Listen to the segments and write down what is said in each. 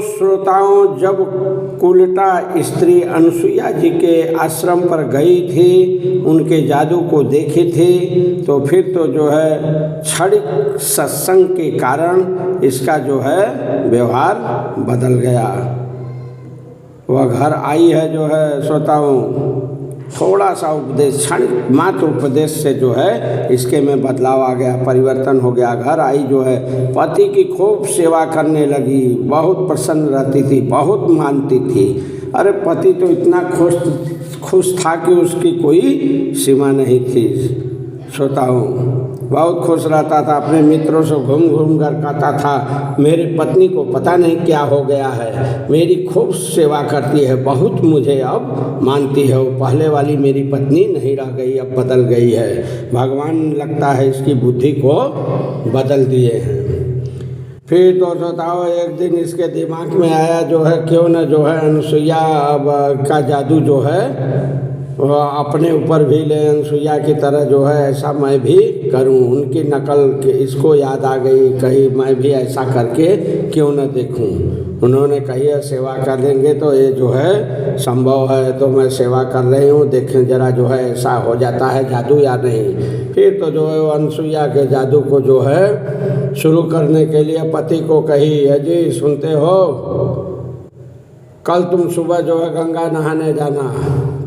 श्रोताओं, जब कुलटा स्त्री अनसुईया जी के आश्रम पर गई थी, उनके जादू को देखी थी, तो फिर तो जो है क्षणिक सत्संग के कारण इसका जो है व्यवहार बदल गया। वह घर आई है जो है श्रोताओं, थोड़ा सा उपदेश, क्षणिक मात्र उपदेश से जो है इसके में बदलाव आ गया, परिवर्तन हो गया। घर आई जो है पति की खूब सेवा करने लगी, बहुत प्रसन्न रहती थी, बहुत मानती थी। अरे पति तो इतना खुश था कि उसकी कोई सीमा नहीं थी श्रोताओं। बहुत खुश रहता था, अपने मित्रों से घूम घूम कर कहता था मेरी पत्नी को पता नहीं क्या हो गया है, मेरी खूब सेवा करती है, बहुत मुझे अब मानती है। वो पहले वाली मेरी पत्नी नहीं रह गई, अब बदल गई है। भगवान लगता है इसकी बुद्धि को बदल दिए हैं। फिर तो श्रोताओं एक दिन इसके दिमाग में आया जो है क्यों न जो है अनसुईया का जादू जो है वह अपने ऊपर भी ले, अनसुईया की तरह जो है ऐसा मैं भी करूं, उनकी नकल के। इसको याद आ गई, कहीं मैं भी ऐसा करके क्यों न देखूं। उन्होंने कही है सेवा कर देंगे तो ये जो है संभव है, तो मैं सेवा कर रही हूँ, देखें जरा जो है ऐसा हो जाता है जादू या नहीं। फिर तो जो है अनसुईया के जादू को जो है शुरू करने के लिए पति को कही, अजी सुनते हो, कल तुम सुबह जो है गंगा नहाने जाना,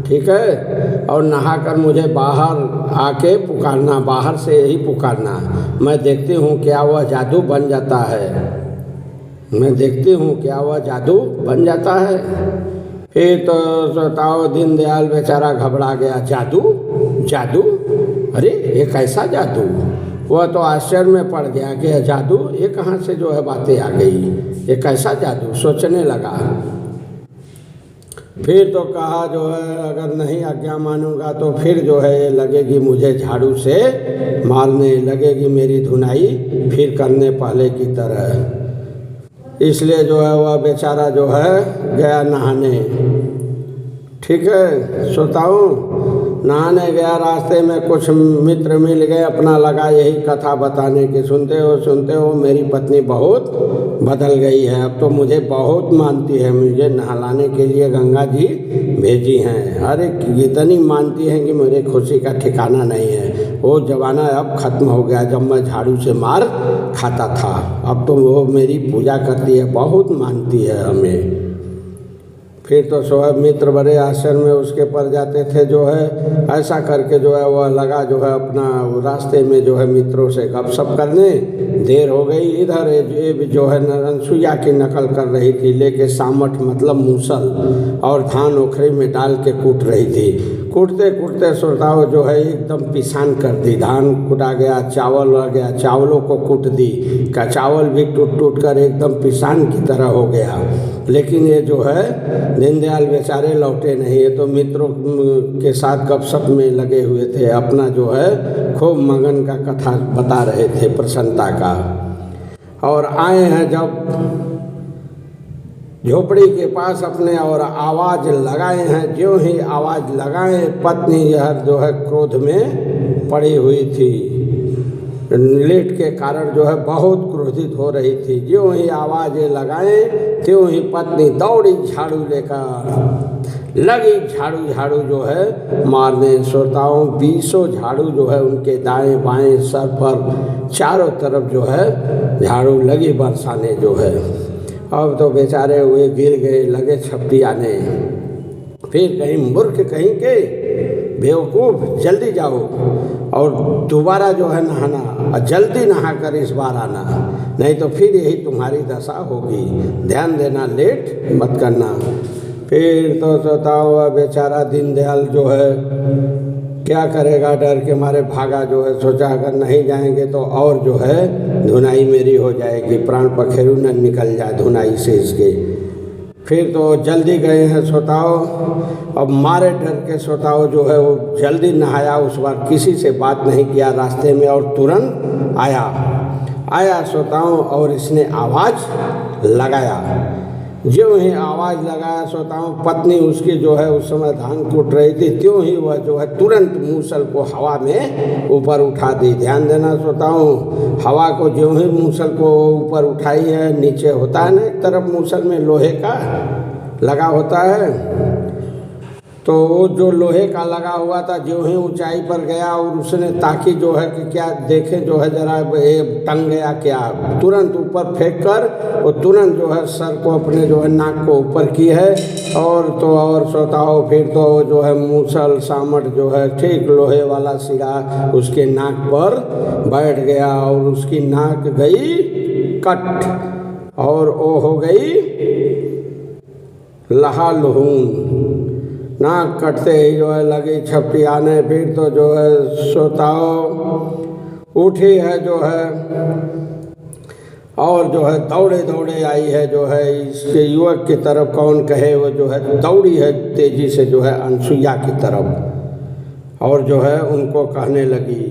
ठीक है, और नहाकर मुझे बाहर आके पुकारना, बाहर से ही पुकारना। मैं देखती हूँ क्या वह जादू बन जाता है, मैं देखती हूँ क्या वह जादू बन जाता है। फिर तो श्रोताओ दीनदयाल बेचारा घबरा गया, जादू जादू, अरे ये कैसा जादू। वह तो आश्चर्य में पड़ गया कि जादू, ये कहाँ से जो है बातें आ गई, ये कैसा जादू, सोचने लगा। फिर तो कहा जो है अगर नहीं आज्ञा मानूंगा तो फिर जो है लगेगी मुझे झाड़ू से मारने, लगेगी मेरी धुनाई फिर करने पहले की तरह। इसलिए जो है वह बेचारा जो है गया नहाने, ठीक है श्रोताओं। नहाने गया, रास्ते में कुछ मित्र मिल गए, अपना लगा यही कथा बताने की, सुनते हो मेरी पत्नी बहुत बदल गई है, अब तो मुझे बहुत मानती है, मुझे नहलाने के लिए गंगा जी भेजी हैं। अरे इतनी मानती हैं कि मेरे खुशी का ठिकाना नहीं है। वो ज़माना अब ख़त्म हो गया जब मैं झाड़ू से मार खाता था, अब तो वो मेरी पूजा करती है, बहुत मानती है हमें। फिर तो सोहब मित्र बड़े आश्चर्य में उसके पर जाते थे जो है, ऐसा करके जो है वह लगा जो है अपना रास्ते में जो है मित्रों से गपशप करने। देर हो गई, इधर ये जो है अनसुईया की नकल कर रही थी, लेके सामठ मतलब मूसल, और धान ओखरी में डाल के कूट रही थी। कूटते कूटते श्रोताओं जो है एकदम पिसान कर दी, धान कुटा गया, चावल रह गया, चावलों को कूट दी, का चावल भी टूट टूट कर एकदम पिसान की तरह हो गया। लेकिन ये जो है दीनदयाल बेचारे लौटे नहीं, ये तो मित्रों के साथ गपशप में लगे हुए थे, अपना जो है खूब मगन का कथा बता रहे थे प्रसन्नता का। और आए हैं जब झोपड़ी के पास अपने और आवाज़ लगाए हैं, ज्यों ही आवाज़ लगाए पत्नी यह जो है क्रोध में पड़ी हुई थी, लेट के कारण जो है बहुत क्रोधित हो रही थी। ज्यों ही आवाज़ें लगाए त्यों ही पत्नी दौड़ी झाड़ू लेकर लगी झाड़ू जो है मारने। श्रोताओं 20 झाड़ू जो है उनके दाएं बाएं सर पर चारों तरफ जो है झाड़ू लगी बरसाने जो है। अब तो बेचारे हुए गिर गए, लगे छपटी आने। फिर कहीं मूर्ख कहीं के बेवकूफ़, जल्दी जाओ और दोबारा जो है नहाना, और जल्दी नहा कर इस बार आना, नहीं तो फिर यही तुम्हारी दशा होगी, ध्यान देना, लेट मत करना। फिर तो सोता हुआ बेचारा दीनदयाल जो है क्या करेगा, डर के मारे भागा जो है, सोचा अगर नहीं जाएंगे तो और जो है धुनाई मेरी हो जाएगी, प्राण पखेरु न निकल जाए धुनाई से इसके। फिर तो जल्दी गए हैं सोताओ, अब मारे डर के सोताओ जो है वो जल्दी नहाया, उस बार किसी से बात नहीं किया रास्ते में, और तुरंत आया सोताओ और इसने आवाज़ लगाया। ज्यों ही आवाज़ लगाया सोता हूँ, पत्नी उसकी जो है उस समय धान कूट रही थी, त्यों ही वह जो है तुरंत मूसल को हवा में ऊपर उठा दी। ध्यान देना सोता हूँ, हवा को ज्यों ही मूसल को ऊपर उठाई है, नीचे होता है ना एक तरफ मूसल में लोहे का लगा होता है, तो वो जो लोहे का लगा हुआ था ज्यों ही ऊंचाई पर गया और उसने ताकि जो है कि क्या देखे जो है जरा ये टंग गया क्या, तुरंत ऊपर फेंक कर वो तुरंत जो है सर को अपने जो है नाक को ऊपर की है और तो और सोता हो। फिर तो जो है मूसल सामट जो है ठीक लोहे वाला सिरा उसके नाक पर बैठ गया और उसकी नाक गई कट और वो हो गई लहा लहून। नाक कटते ही जो है लगी छपटी आने। फिर तो जो है सोताओ उठी है जो है और जो है दौड़े दौड़े आई है जो है इसके युवक की तरफ, कौन कहे वो जो है दौड़ी है तेजी से जो है अनसुईया की तरफ और जो है उनको कहने लगी,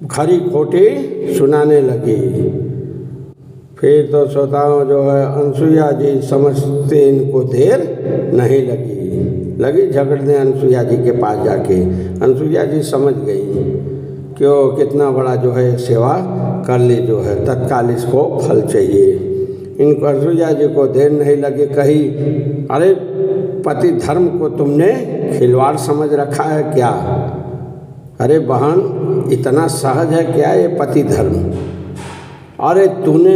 खरी खोटी सुनाने लगी। फिर तो सोताओं जो है अनसुईया जी समझते इनको देर नहीं लगी झगड़ने अनसुईया जी के पास जाके। अनसुईया जी समझ गई क्यों कितना बड़ा जो है सेवा कर ली, जो है तत्काल इसको फल चाहिए। इन अनसुईया जी को देर नहीं लगी, कही अरे पति धर्म को तुमने खिलवाड़ समझ रखा है क्या? अरे बहन इतना सहज है क्या ये पति धर्म? अरे तूने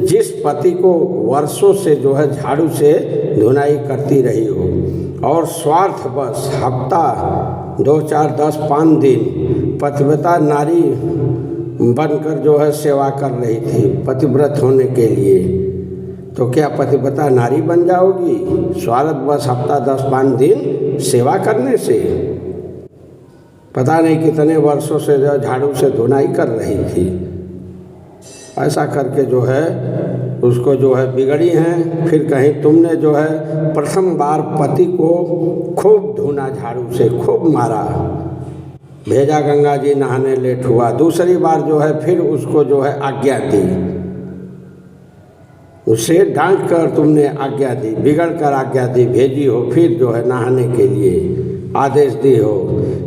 जिस पति को वर्षों से जो है झाड़ू से धुनाई करती रही हो और स्वार्थ बस हफ्ता 2, 4, 10, 5 दिन पतिव्रता नारी बनकर जो है सेवा कर रही थी पतिव्रत होने के लिए, तो क्या पतिव्रता नारी बन जाओगी स्वार्थ बस हफ्ता 10, 5 दिन सेवा करने से? पता नहीं कितने वर्षों से जो झाड़ू से धुनाई कर रही थी। ऐसा करके जो है उसको जो है बिगड़ी हैं। फिर कहीं तुमने जो है प्रथम बार पति को खूब धुना झाड़ू से, खूब मारा, भेजा गंगा जी नहाने लेट हुआ। दूसरी बार जो है फिर उसको जो है आज्ञा दी, उसे डांट कर तुमने आज्ञा दी, बिगड़ कर आज्ञा दी, भेजी हो फिर जो है नहाने के लिए आदेश दी हो।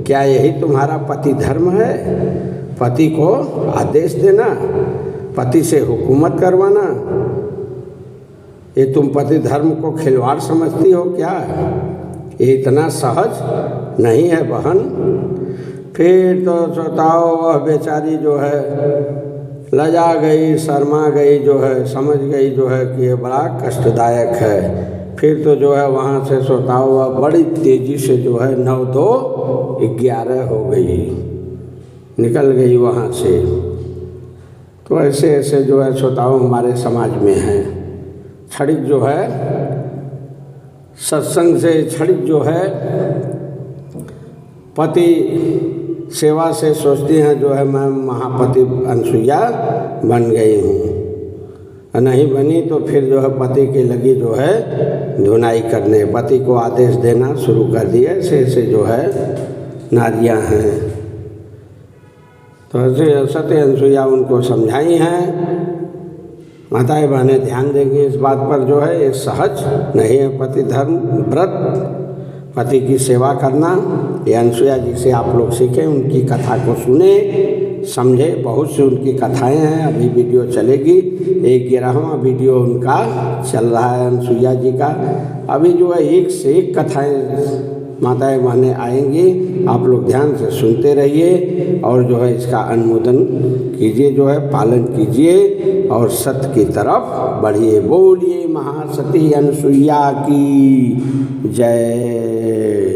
क्या यही तुम्हारा पति धर्म है? पति को आदेश देना, पति से हुकूमत करवाना, ये तुम पति धर्म को खिलवाड़ समझती हो क्या? ये इतना सहज नहीं है बहन। फिर तो सोताओ वह बेचारी जो है लजा गई, शर्मा गई, जो है समझ गई जो है कि ये बड़ा कष्टदायक है। फिर तो जो है वहाँ से सोताओ वह बड़ी तेज़ी से जो है 9, 2, 11 हो गई, निकल गई वहाँ से। तो ऐसे ऐसे जो है श्रोताओं हमारे समाज में हैं। छड़िक जो है सत्संग से, छड़िक जो है पति सेवा से सोचती हैं जो है मैं महापति अनसुईया बन गई हूँ, नहीं बनी तो फिर जो है पति की लगी जो है धुनाई करने, पति को आदेश देना शुरू कर दिया। ऐसे ऐसे जो है नारियाँ हैं। तो ऐसे सत्य अनसुईया उनको समझाई हैं। माताएं बहनें ध्यान देंगी इस बात पर जो है ये सहज नहीं है पति धर्म व्रत, पति की सेवा करना। ये अनसुईया जी से आप लोग सीखें, उनकी कथा को सुने समझे। बहुत सी उनकी कथाएं हैं, अभी वीडियो चलेगी, 11वां वीडियो उनका चल रहा है अनसुईया जी का। अभी जो है एक से एक कथाएं माताएं बहनें आएंगी, आप लोग ध्यान से सुनते रहिए और जो है इसका अनुमोदन कीजिए, जो है पालन कीजिए और सत्य की तरफ बढ़िए। बोलिए महासती अनसुईया की जय।